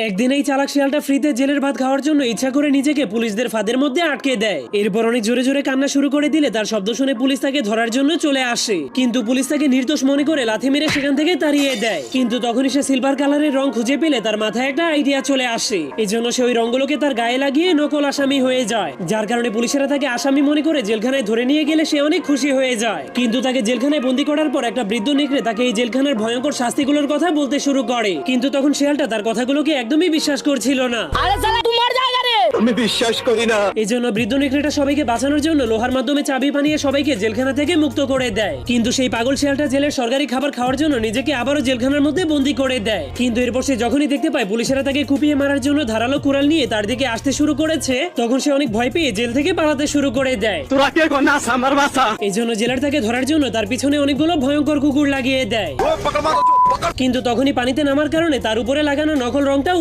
একদিন এই চালাক শিয়ালটা ফ্রিতে জেলের ভাত খাওয়ার জন্য ইচ্ছা করে নিজেকে পুলিশদের ফাঁদের মধ্যে আটকে দেয়। এরপর অনেক জোরে জোরে কান্না শুরু করে দিলে তার শব্দ শুনে পুলিশ তাকে ধরার জন্য চলে আসে, কিন্তু পুলিশ তাকে নির্দোষ মনে করে লাথি মেরে সেখান থেকে তাড়িয়ে দেয়। কিন্তু তখনই সে সিলভার কালারের রং খুঁজে পেলে তার মাথায় একটা আইডিয়া চলে আসে। এজন্য সে ওই রঙগুলোকে তার গায়ে লাগিয়ে নকল আসামি হয়ে যায়, যার কারণে পুলিশেরা তাকে আসামি মনে করে জেলখানায় ধরে নিয়ে গেলে সে অনেক খুশি হয়ে যায়। কিন্তু তাকে জেলখানায় বন্দী করার পর একটা বৃদ্ধ নেকড়ে তাকে এই জেলখানার ভয়ঙ্কর শাস্তিগুলোর কথা বলতে শুরু করে, কিন্তু তখন শিয়ালটা তার কথাগুলোকে একদমই বিশ্বাস করছিল না। আমি বিশ্বাস করি না। এজন্য বৃদ্ধ নেকড়েটা সবাইকে বাঁচানোর জন্য লোহার মাধ্যমে চাবি বানিয়ে সবাইকে জেলখানা থেকে মুক্ত করে দেয়। কিন্তু সেই পাগল শিয়ালটা জেলের সরকারি খাবার খাওয়ার জন্য নিজেকে আবারও জেলখানার মধ্যে বন্দী করে দেয়। কিন্তু এরপর সে যখনই দেখতে পায় পুলিশেরা তাকে কুপিয়ে মারার জন্য ধারালো কুড়াল নিয়ে তার দিকে আসতে শুরু করেছে, তখন সে অনেক ভয় পেয়ে জেল থেকে পালাতে শুরু করে দেয়। তোরা কে কোনাস আমার বাসা? এই জন্য জেলার তাকে ধরার জন্য তার পিছনে অনেকগুলো ভয়ঙ্কর কুকুর লাগিয়ে দেয়। কিন্তু তখনই পানিতে নামার কারণে তার উপরে লাগানো নকল রংটা